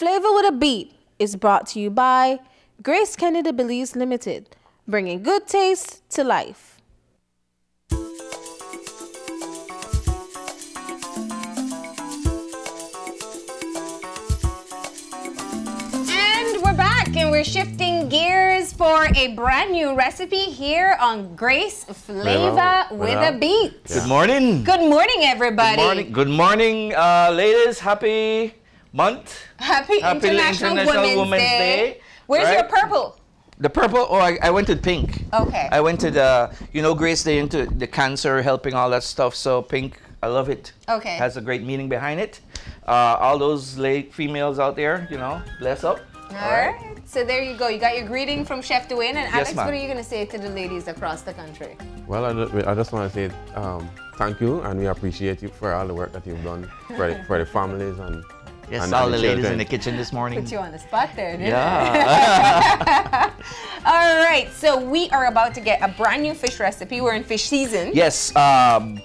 Flava With A Beat is brought to you by Grace Kennedy Belize Limited, bringing good taste to life. And we're shifting gears for a brand new recipe here on Grace Flava With A Beat. Yeah. Good morning. Good morning, everybody. Good morning, ladies. Happy month. Happy International Women's Day. Where's your purple? The purple? Oh, I went to pink. Okay. I went to the, Grace, they into the cancer, helping all that stuff. So pink, I love it. Okay. Has a great meaning behind it. All those females out there, bless up. All right. So there you go. You got your greeting from Chef Duane. And Alex, Yes, what are you going to say to the ladies across the country? Well, I just want to say thank you, and we appreciate you for all the work that you've done for the families and yes, all the ladies in the kitchen this morning. Put you on the spot there, didn't Yeah. All right. So we are about to get a brand new fish recipe. We're in fish season. Yes. As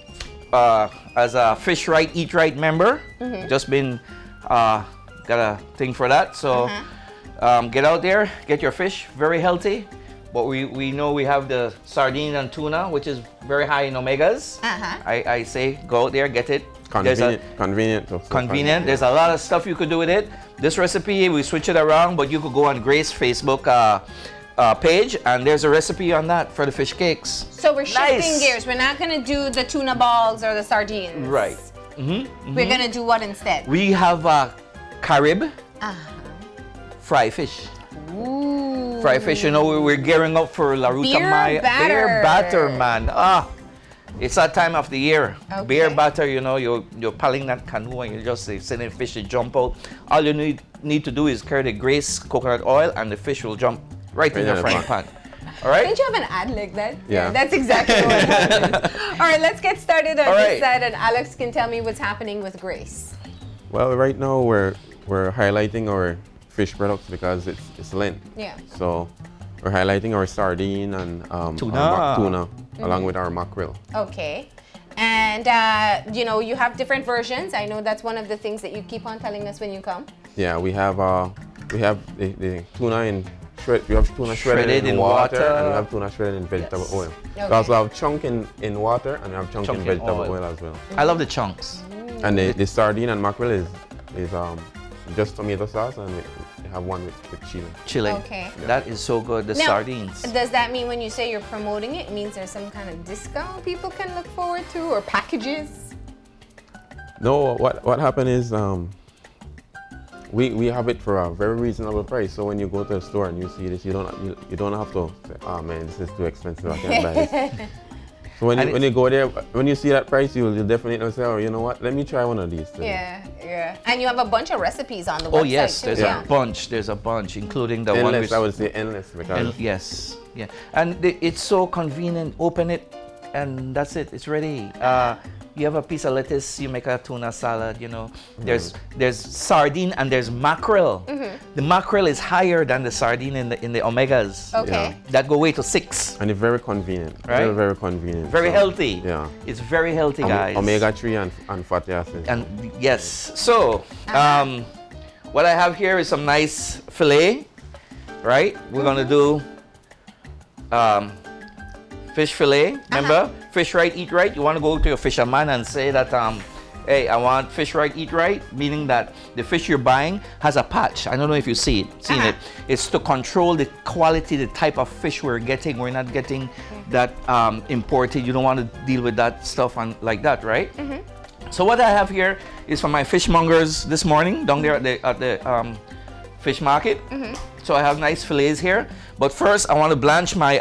a Fish Right, Eat Right member, just been got a thing for that. So get out there, get your fish, very healthy. But we know we have the sardine and tuna, which is very high in omegas. I say go out there, get it. Convenient. Convenient. There's a lot of stuff you could do with it. This recipe, we switch it around, but you could go on Grace Facebook page, and there's a recipe on that for the fish cakes. So we're shifting gears. We're not going to do the tuna balls or the sardines. Right. We're going to do what instead? We have carib fry fish. Ooh. Fry fish, we're gearing up for La Ruta Maya. Beer batter, man. It's that time of the year. Okay. Beer batter, you're paddling that canoe and you're just sending fish to jump out. All you need to do is carry the Grace coconut oil and the fish will jump right in your frying pan. All right? Didn't you have an ad like that? Yeah. That's exactly what happened. All right, let's get started on this side, and Alex can tell me what's happening with Grace. Well, right now we're highlighting our fish products because it's Lent. Yeah. So we're highlighting our sardine and tuna along with our mackerel. Okay. And you have different versions. I know that's one of the things that you keep on telling us when you come. Yeah, we have the tuna in we have tuna shredded in water, and we have tuna shredded in vegetable oil. Okay. We also have chunk in water, and we have chunk in vegetable oil as well. I love the chunks. And the sardine and mackerel is just tomato sauce, and we have one with chili. Chili. Okay. Yeah. That is so good. The sardines. Does that mean when you say you're promoting it, it means there's some kind of discount people can look forward to, or packages? No, what happened is we have it for a very reasonable price. So when you go to the store and you see this, you don't have to say, oh man, this is too expensive, I can't buy this. So when you go there, when you see that price, you'll definitely say, oh, you know what, let me try one of these today. Yeah. And you have a bunch of recipes on the website. Oh yes, too. There's a bunch, including the one with... I would say endless. Because yes, yeah. And it's so convenient. Open it and that's it, it's ready. You have a piece of lettuce, you make a tuna salad, There's sardine and there's mackerel. The mackerel is higher than the sardine in the omegas. Okay. Yeah. That go way to 6. And it's very convenient. Right? Very, very convenient. Very healthy. Yeah. It's very healthy, guys. Omega-3 and fatty acids. And yes. So, what I have here is some nice fillet, right? We're gonna do fish fillet. Remember, Fish Right, Eat Right. You want to go to your fisherman and say that, hey, I want Fish Right, Eat Right, meaning that the fish you're buying has a patch. I don't know if you've seen it. It's to control the quality, the type of fish we're getting. We're not getting that imported. You don't want to deal with that stuff like that, right? So what I have here is from my fishmongers this morning down there at the fish market. So I have nice fillets here. But first, I want to blanch my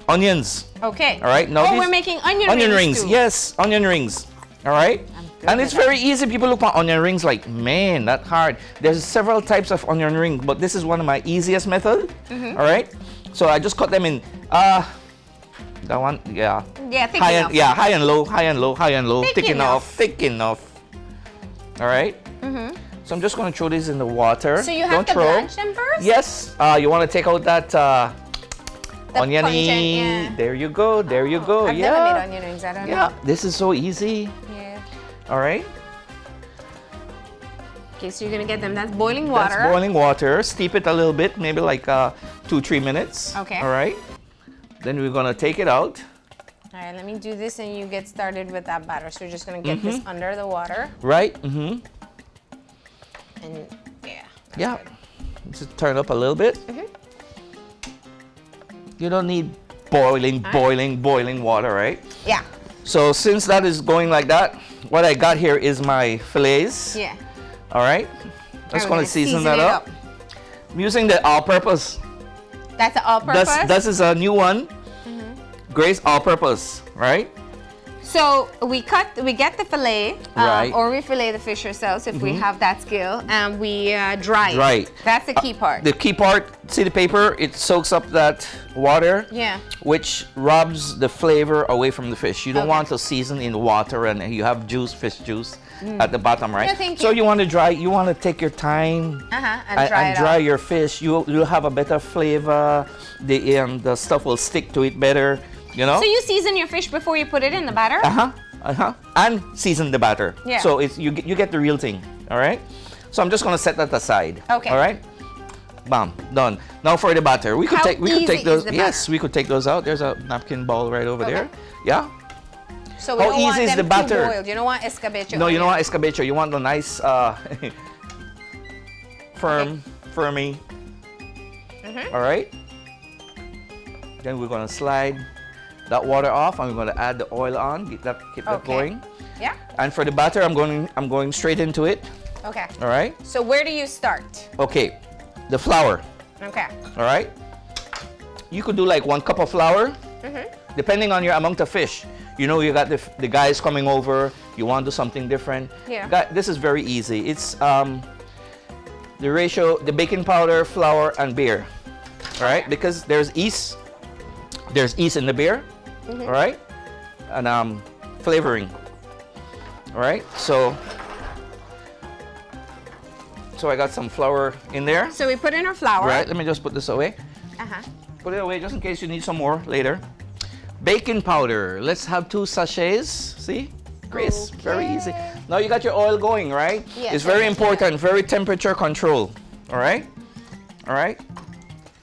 onions. Okay. All right. Now we're making onion rings too. Yes, onion rings. All right. And it's very easy. People look at onion rings like, man, that's hard. There's several types of onion rings, but this is one of my easiest methods. All right. So I just cut them in. That one, yeah. Yeah, thick enough. Yeah, high and low, high and low, high and low. Thick enough. Thick enough. All right. So I'm just going to throw this in the water. So you have to blanch them first? Yes. You want to take out that oniony. Yeah. There you go. There you go. I've never made onion rings. I don't know. This is so easy. Yeah. All right. Okay, so you're gonna get them. That's boiling water. That's boiling water. Steep it a little bit, maybe like 2-3 minutes. Okay. All right. Then we're gonna take it out. All right, let me do this and you get started with that batter. So we're just gonna get this under the water. Right. And yeah. Yeah. Just turn up a little bit. You don't need boiling water, right? Yeah. So since that is going like that, what I got here is my fillets. Yeah. All right. Just gonna season that up. I'm using the all-purpose. That's an all-purpose? This is a new one. Grace all-purpose, right? So we get the fillet, Right. or we fillet the fish ourselves if we have that skill, and we dry it. Right. That's the key part. The key part, see the paper? It soaks up that water, Yeah. which robs the flavor away from the fish. You don't Okay. want to season in water and you have juice, fish juice at the bottom, right? No, thank So you. you want to dry, you want to take your time And dry it your fish. You'll have a better flavor. The stuff will stick to it better, you know? So you season your fish before you put it in the batter? And season the batter. Yeah. So it's you get the real thing. All right. So I'm just gonna set that aside. Okay. All right. Bam, done. Now for the batter, we could How take easy those. is the Yes, batter? we could take those out. There's a napkin bowl right over there. Yeah. So we How don't want easy is them the batter? too boiled. You don't want escabeche. No, you don't on want escabeche. You want the nice, firmy. All right. Then we're gonna slide that water off, and we're gonna add the oil on. Keep that going. it. Yeah. And for the batter, I'm going straight into it. Okay. All right. So where do you start? Okay. The flour. Okay. All right. You could do like 1 cup of flour, depending on your amount of fish. You know, you got the guys coming over. You want to do something different. Yeah. This is very easy. It's the ratio: the baking powder, flour, and beer. All right. Because there's yeast. There's yeast in the beer. All right. And flavoring. All right. So I got some flour in there. So we put in our flour. Right. Let me just put this away. Put it away just in case you need some more later. Baking powder. Let's have 2 sachets. See? Grace. Very easy. Now you got your oil going, right? Yes, It's very I important. Very temperature control. All right? All right?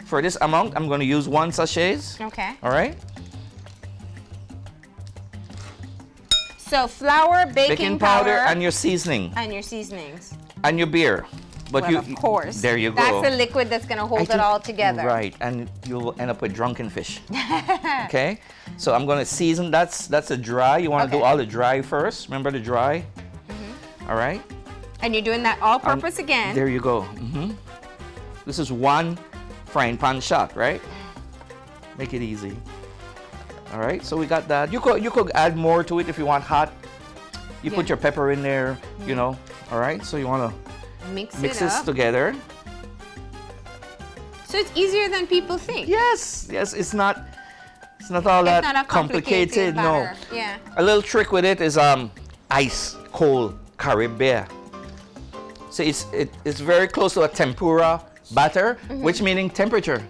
For this amount, I'm going to use 1 sachet. Okay. All right? So flour, baking powder, and your seasoning. and your seasonings. And your beer. But Well, of course. There you go. That's the liquid that's gonna hold it think- all together. Right, and you'll end up with drunken fish. Okay, so I'm gonna season. That's a dry. You want to do Okay. all the dry first. Remember the dry. All right. And you're doing that all-purpose again. There you go. This is 1 frying pan shot, right? Make it easy. All right. So we got that. You could add more to it if you want hot. You put Yeah. your pepper in there. You know. All right. So you want to Mix mix it this up. together. So it's easier than people think. Yes. Yes. It's not all It's that not a complicated No. batter. Yeah. A little trick with it is ice cold curry beer. So it's very close to a tempura batter, which meaning temperature.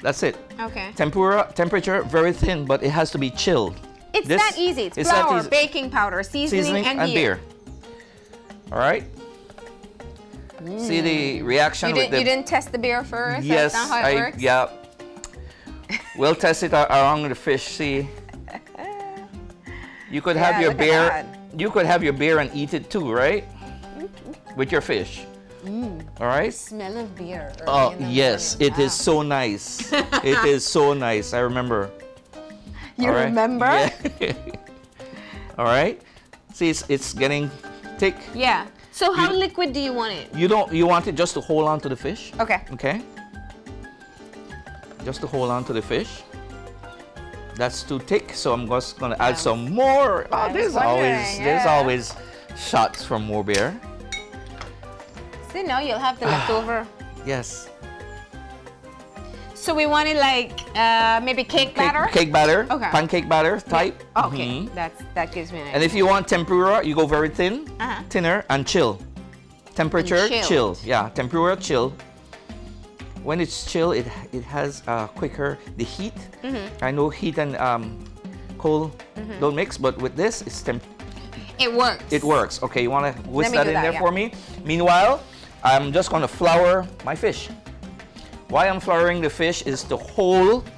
That's it. Okay. Tempura temperature very thin, but it has to be chilled. It's This- that easy. It's it's that flour, easy. baking powder, seasoning, and beer. All right. See the reaction You with didn't, you didn't test the beer first? Yes, That's not how it works? yeah. We'll test it around the fish. See, you could have Yeah, your look at beer. that. You could have your beer and eat it too, right? With your fish. All right. Smell of beer. early Oh in the yes, morning. it is so nice. It is so nice. I remember. You All right? remember? Yeah. All right. See, it's getting thick. Yeah. So how liquid do you want it? You want it just to hold on to the fish. Okay. Okay. Just to hold on to the fish. That's too thick, so I'm just gonna add some more. Oh, I was there's wondering, always shots from more beer. See, now you'll have the leftover. Yes. So we want it like maybe cake batter? Cake batter. Okay. Pancake batter type. Okay, that gives me an idea. And if you want tempura, you go very thin, thinner, and chill. Temperature, And chill. chilled. Yeah, tempura, chill. When it's chill, it has quicker the heat. I know heat and cold don't mix, but with this, it's It works. It works. Okay, you want to whisk me that do in that, there yeah. for me? Meanwhile, I'm just going to flour my fish. Why I'm flouring the fish is to hold.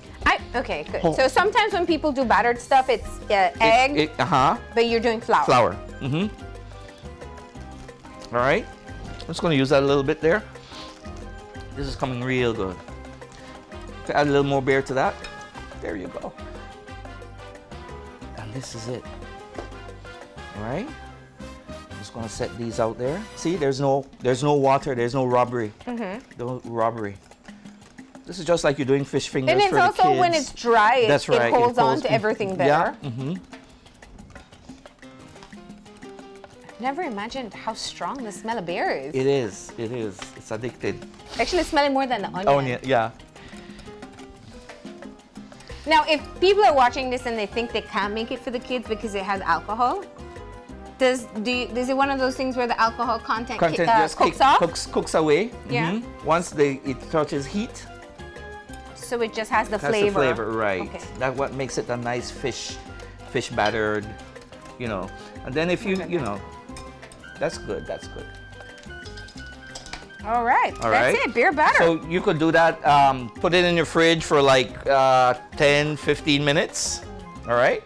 Okay, good. So sometimes when people do battered stuff, it's egg, but you're doing flour. Flour. All right. I'm just going to use that a little bit there. This is coming real good. Okay, add a little more beer to that. There you go. And this is it. All right. I'm just going to set these out there. See, there's no water. There's no robbery. No robbery. This is just like you're doing fish fingers and it's for the kids. also when it's dry, That's right. it holds on to everything better. Yeah. Never imagined how strong the smell of beer is. It is. It is. It's addicted. Actually, smelling more than the onion. Onion, yeah. Now, if people are watching this and they think they can't make it for the kids because it has alcohol, is it one of those things where the alcohol content Just cooks off? cooks away. Yeah. Once it touches heat, so it just has the that's flavor. the flavor, right? Okay. That's what makes it a nice fish battered, you know. And then if you know, that's good. That's good. All right. All That's right. it. Beer batter. So you could do that. Put it in your fridge for like 10, 15 minutes. All right.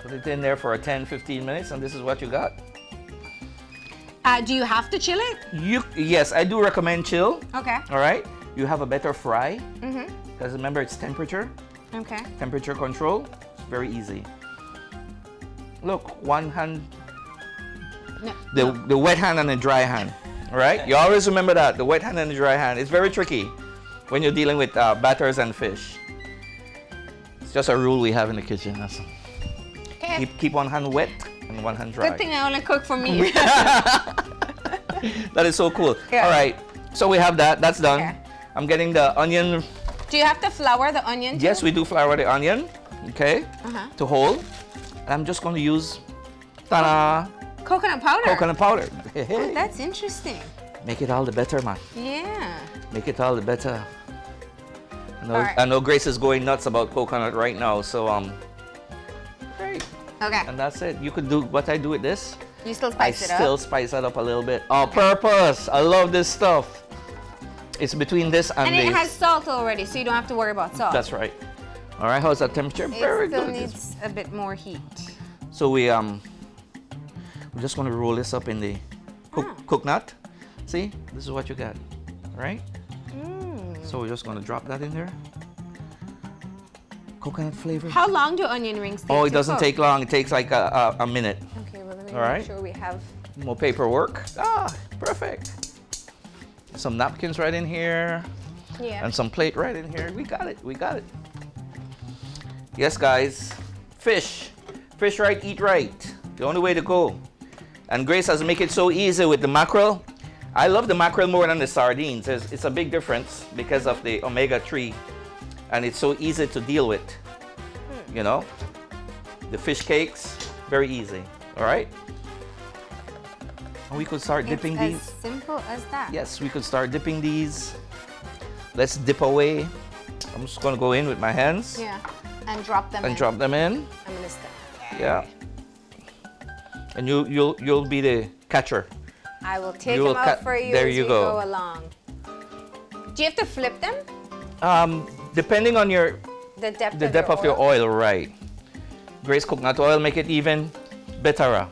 Put it in there for 10, 15 minutes, and this is what you got. Do you have to chill it? Yes, I do recommend chill. Okay. All right. You have a better fry. Because remember, it's temperature. Okay. Temperature control. It's very easy. Look, one hand. No. The wet hand and the dry hand. All right. You always remember that, the wet hand and the dry hand. It's very tricky when you're dealing with batters and fish. It's just a rule we have in the kitchen. That's Okay. keep one hand wet and one hand dry. Good thing I only cook for me. That is so cool. Yeah. All right. So we have that. That's done. Okay. I'm getting the onion. Do you have to flour the onion? Yes, we do flour the onion. Okay. To hold. And I'm just going to use Coconut powder. coconut powder. Oh, that's interesting. Make it all the better, man. Yeah. Make it all the better. Alright. I know Grace is going nuts about coconut right now, so great. Okay. And that's it. You could do what I do with this. You still I spice it up? still spice it up a little bit. On purpose. I love this stuff. It's between this and And this. it has salt already, so you don't have to worry about salt. That's right. All right, how's that temperature? Very It still good. needs a bit more heat. So we're just gonna roll this up in the coconut. See, this is what you got, all right? So we're just gonna drop that in there. Coconut flavor. How long do onion rings take? Oh, it to doesn't cook? take long. It takes like a minute. Okay, well, let me All right. make sure we have. More paperwork. Perfect. Some napkins right in here. Yeah. And some plate right in here. We got it. We got it. Yes, guys. Fish. Fish right, eat right. The only way to go. And Grace has make it so easy with the mackerel. I love the mackerel more than the sardines. It's a big difference because of the omega-3. And it's so easy to deal with. You know? The fish cakes, very easy. All right? And we could start dipping It's these. as simple as that. Yes, we could start dipping these. Let's dip away. I'm just gonna go in with my hands Yeah. And drop them and in. drop them in. I'm gonna step. Yeah. And you'll be the catcher. I will take You will them out for you there as you we go. go along. Do you have to flip them? Depending on The depth the depth of your oil, right? Grace coconut oil make it even better.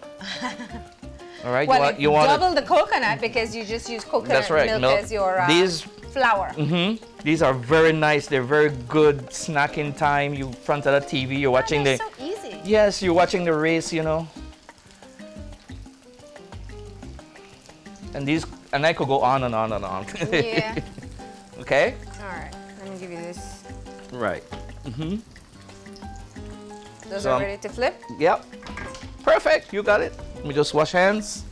All right. Well, you want double the coconut because you just use coconut That's right, milk, milk. as your These flour. These are very nice. They're very good snacking time. You front of the TV, you're watching They're the. so easy. Yes, you're watching the race, you know. And I could go on and on and on. Yeah. Okay? All right. Let me give you this. Right. Those So, are ready to flip. Yep. Perfect. You got it. Let me just wash hands.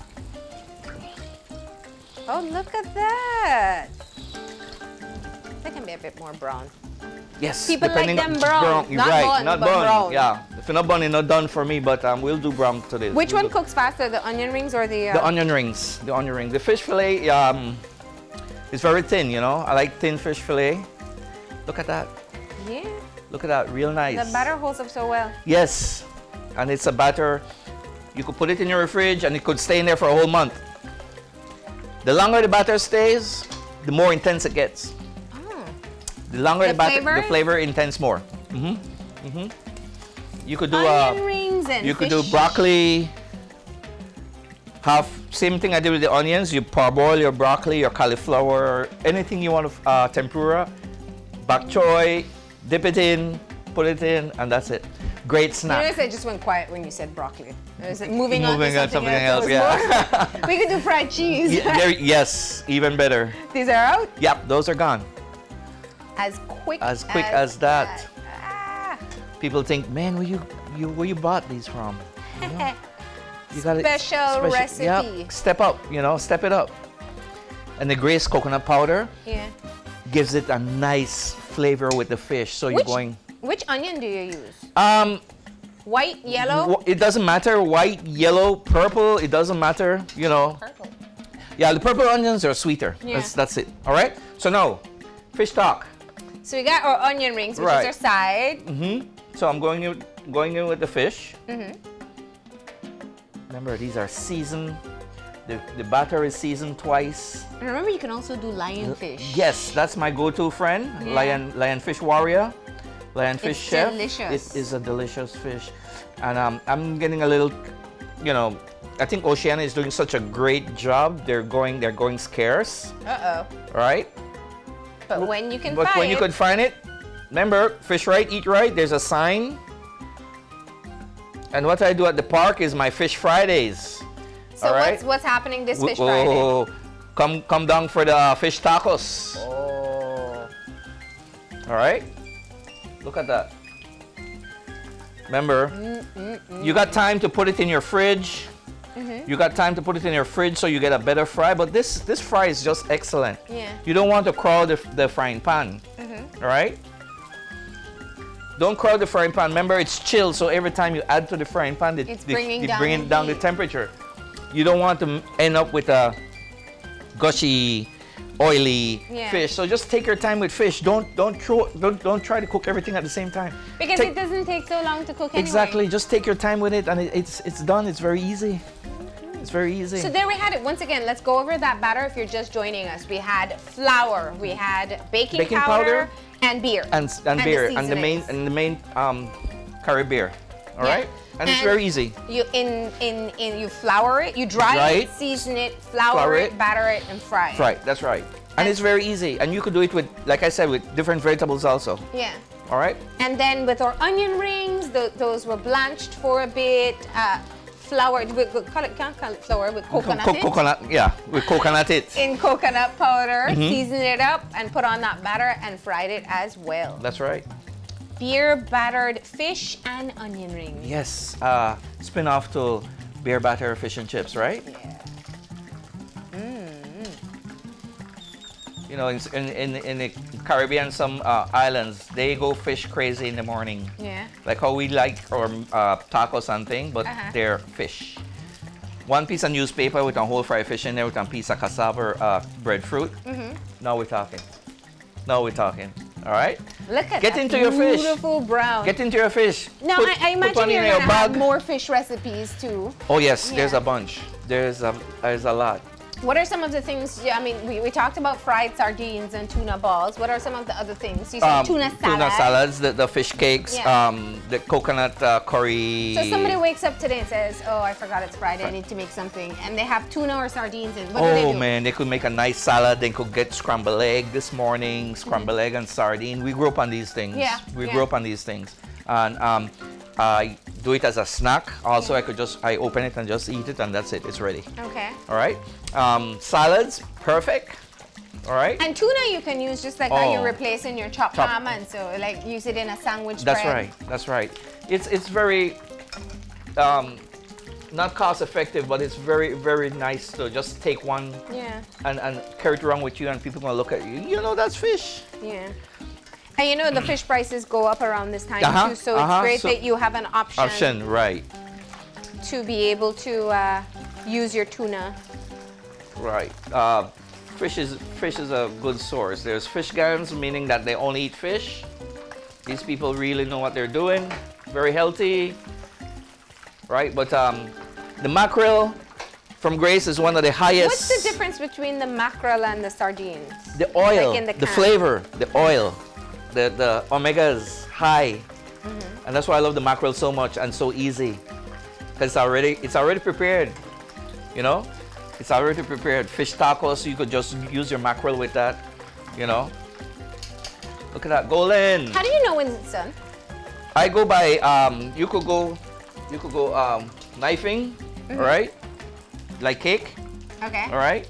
Oh, look at that. They can be a bit more brown. Yes. People like depending them on- brown. Not right, bun, not but bun. brown. Yeah. If you're not bun, it's not done for me, but we'll do brown today. Which We'll one do- cooks faster, the onion rings or the... The onion rings. The onion rings. The fish fillet is very thin, you know. I like thin fish fillet. Look at that. Yeah. Look at that, real nice. The batter holds up so well. Yes, and it's a batter. You could put it in your fridge and it could stay in there for a whole month. The longer the batter stays, the more intense it gets. Oh. The longer the batter, flavor? the flavor intense more. You could do Onion rings and you could do fish. broccoli. Same thing I did with the onions. You parboil your broccoli, your cauliflower, anything you want to tempura. Bok choy, dip it in, put it in, and that's it. Great You snack. notice I just went quiet when you said broccoli. I was like, moving on Moving to on to something else. yeah. We could do fried cheese. Yes, even better. These are out Yep, those are gone. as quick As quick as that. Ah. People think, man, where you bought these from? You know? You got Special recipe. Yep, step up, step it up. And the Grace coconut powder Yeah. gives it a nice flavor with the fish. So you're going. Which onion do you use? White, yellow? It doesn't matter. White, yellow, purple. It doesn't matter. Purple. Yeah, the purple onions are sweeter. Yeah. That's it. All right. So now, fish stock. So we got our onion rings, which Right. is our side. So I'm going in with the fish. Remember, these are seasoned. The batter is seasoned twice. And remember, you can also do lionfish. Yes, that's my go-to friend, Yeah. lionfish warrior, lionfish It's chef. delicious. It is a delicious fish, and I'm getting a little, I think Oceania is doing such a great job. They're going scarce. Uh-oh. Right? But when you can But find when you it. could find it, remember, fish right, eat right. There's a sign. And what I do at the park is my Fish Fridays. So all right? what's happening this Fish Friday? Oh, come down for the fish tacos. Oh. All right? Look at that. Remember, you got time to put it in your fridge. You got time to put it in your fridge so you get a better fry. But this fry is just excellent. Yeah. You don't want to crowd the frying pan. All right? Don't crowd the frying pan. Remember, it's chilled, so every time you add to the frying pan, It's bringing down bring the down the heat. temperature. You don't want to end up with a gushy, oily Yeah. fish. So just take your time with fish. Don't try to cook everything at the same time. Because it doesn't take so long to cook anyway. Exactly. Just take your time with it, and it's done. It's very easy. It's very easy. So there we had it. Once again, let's go over that batter if you're just joining us. We had flour, we had baking powder, and beer. and beer and the seasonings. main curry beer. All Yeah. right. And it's And very easy. You you flour it, you dry Right. it, season it, flour it, batter it, and fry it. Right. That's right. And it's very easy. And you could do it with, like I said, with different vegetables also. Yeah. All right. And then with our onion rings, those were blanched for a bit. Flour, can't call it flour, with coconut it. Coconut. Yeah. With coconut it. In coconut powder, season it up, and put on that batter and fried it as well. That's right. Beer battered fish and onion rings. Yes. Spin off to beer batter fish and chips, right? Yeah. You know, in the Caribbean, some islands, they go fish crazy in the morning. Yeah. Like how we like our tacos and thing, but they're fish. One piece of newspaper with a whole fried fish in there with a piece of cassava breadfruit. Now we're talking. Now we're talking. All right? Look at Get that into your fish. beautiful brown. Get into your fish. Now, Put- I put imagine one you're in your going to have bag. more fish recipes too. Oh yes, there's Yeah. a bunch. There's a lot. What are some of the things, I mean, we talked about fried sardines and tuna balls. What are some of the other things? You said tuna salad. Tuna salads, the fish cakes, Yeah. the coconut curry. So somebody wakes up today and says, oh, I forgot it's Friday, I need to make something. And they have tuna or sardines in. What do they Oh do? man, they could make a nice salad. They could get scrambled egg this morning, scrambled egg and sardine. We grew up on these things. Yeah, We yeah. grew up on these things. And I do it as a snack. Also, I open it and just eat it, and that's it. It's ready. Okay. All right. Salads, perfect. All right. And tuna you can use just like how Oh. you're replacing your chopped Chop. ham, and so like use it in a sandwich That's bread. right. That's right. It's very not cost effective, but it's very, very nice to just take one Yeah, and carry it around with you, and people gonna look at you. You know, that's fish. yeah. And you know the fish prices go up around this time Uh-huh, too, so it's great so- that you have an option Right. to be able to use your tuna. Right. Fish is a good source. There's fish gans, meaning that they only eat fish. These people really know what they're doing. Very healthy, right? But the mackerel from Grace is one of the highest. What's the difference between the mackerel and the sardines? The oil, Like in the the can. flavor, the oil, the omegas high, and that's why I love the mackerel so much and so easy, because it's already prepared. You know, it's already prepared. Fish tacos, you could just use your mackerel with that. You know, look at that, golden. How do you know when it's done? I go by you could go knifing, all right, like cake, Okay. all right.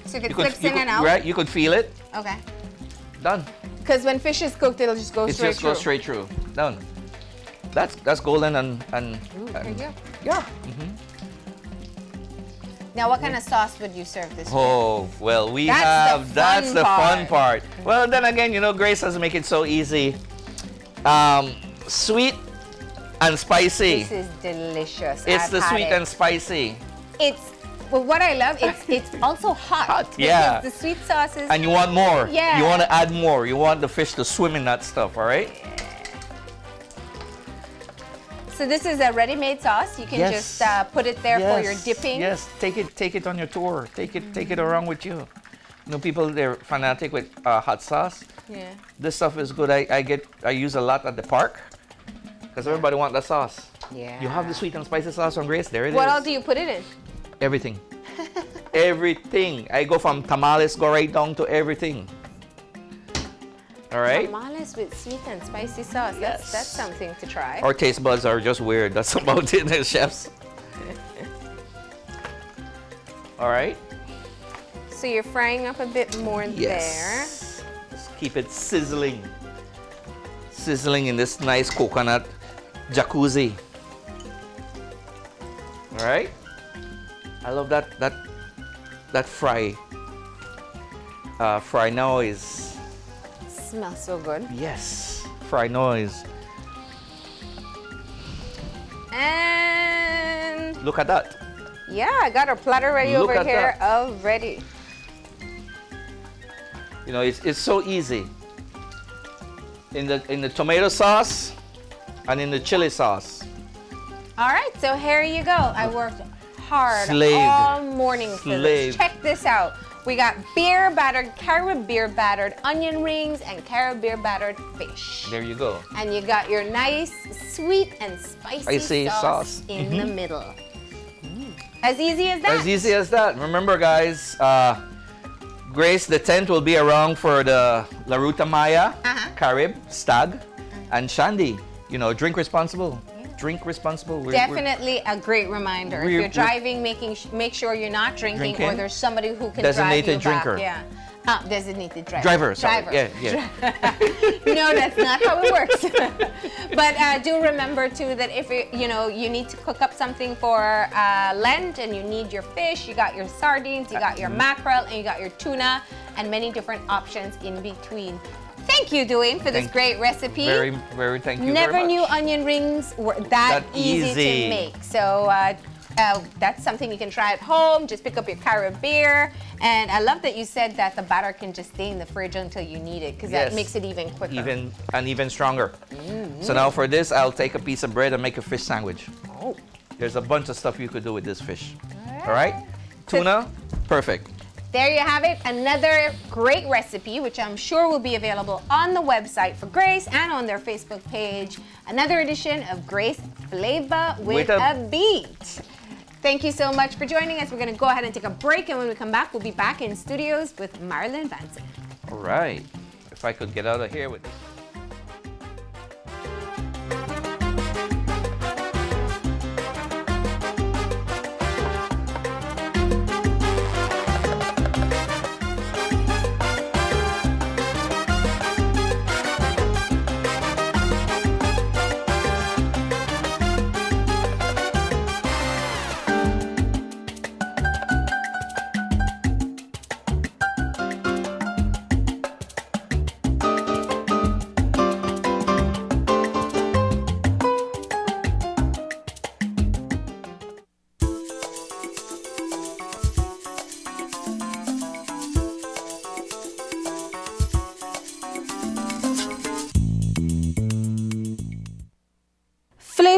So if it slips in and out. Right, you could feel it. Okay. Done. Because when fish is cooked, it'll just go It straight just through. goes straight through. Done. That's golden and Ooh, there you go. yeah. Now, what kind of sauce would you serve this with? Oh well, we That's have. the That's fun the fun part. part. Well, then again, you know, Grace doesn't make it so easy. Sweet and spicy. This is delicious. It's I've the had sweet it. and spicy. It's well, what I love. It's also hot. Hot, because yeah. The sweet sauces. And you want more. Yeah. You want to add more. You want the fish to swim in that stuff, all right? So this is a ready-made sauce. You can Yes. just put it there for your Yes, dipping. Yes, take it on your tour. Take it around with you. You know, people, they're fanatic with hot sauce. Yeah. This stuff is good. I use a lot at the park because everybody want that sauce. Yeah. You have the sweet and spicy sauce on Grace. There it is. What all do you put it in? Everything. Everything. I go from tamales, go right down to everything. All right. Tamales with sweet and spicy sauce. Yes. That's something to try. Our taste buds are just weird. That's about it, chefs. All right. So you're frying up a bit more Yes. Just keep it sizzling. Sizzling in this nice coconut jacuzzi. All right. I love that fry. Fry noise. there. Smells so good. Yes. Fry noise. And Look at that. yeah, I got our platter ready Look over at here that. already. You know, it's so easy. In the tomato sauce and in the chili sauce. All right, so here you go. I worked hard Slaved. all morning for this. Slaved. Check this out. We got beer battered, carrot beer battered onion rings and carrot beer battered fish. There you go. And you got your nice sweet and spicy Spicy sauce sauce. in the middle. As easy as that. As easy as that. Remember, guys, Grace, the tent will be around for the La Ruta Maya, Carib, Stag, and Shandy. You know, drink responsible. Drink responsible. Definitely a great reminder. If we're- you're driving, make sure you're not drinking, or Drinking. there's somebody who can Designated drive you drinker. back. Yeah. Designated driver. Driver, sorry. Yeah. No, that's not how it works. But do remember too that if you need to cook up something for Lent and you need your fish, you got your sardines, you got your mackerel, and you got your tuna, and many different options in between. Thank you, Duane, for this great recipe. Very, very thank you Never very much. knew onion rings were that easy to easy. make. So that's something you can try at home. Just pick up your carrot beer. And I love that you said that the batter can just stay in the fridge until you need it, because that Yes. makes it even quicker. Even stronger. So now for this, I'll take a piece of bread and make a fish sandwich. Oh. There's a bunch of stuff you could do with this fish. All right? Tuna, perfect. There you have it, another great recipe, which I'm sure will be available on the website for Grace and on their Facebook page. Another edition of Grace Flava with a Beat. Thank you so much for joining us. We're going to go ahead and take a break, and when we come back, we'll be back in studios with Marilyn Vanson. All right. If I could get out of here with this.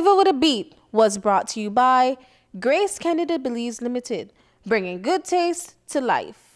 Flava With A Beat was brought to you by Grace Canada Belize Limited, bringing good taste to life.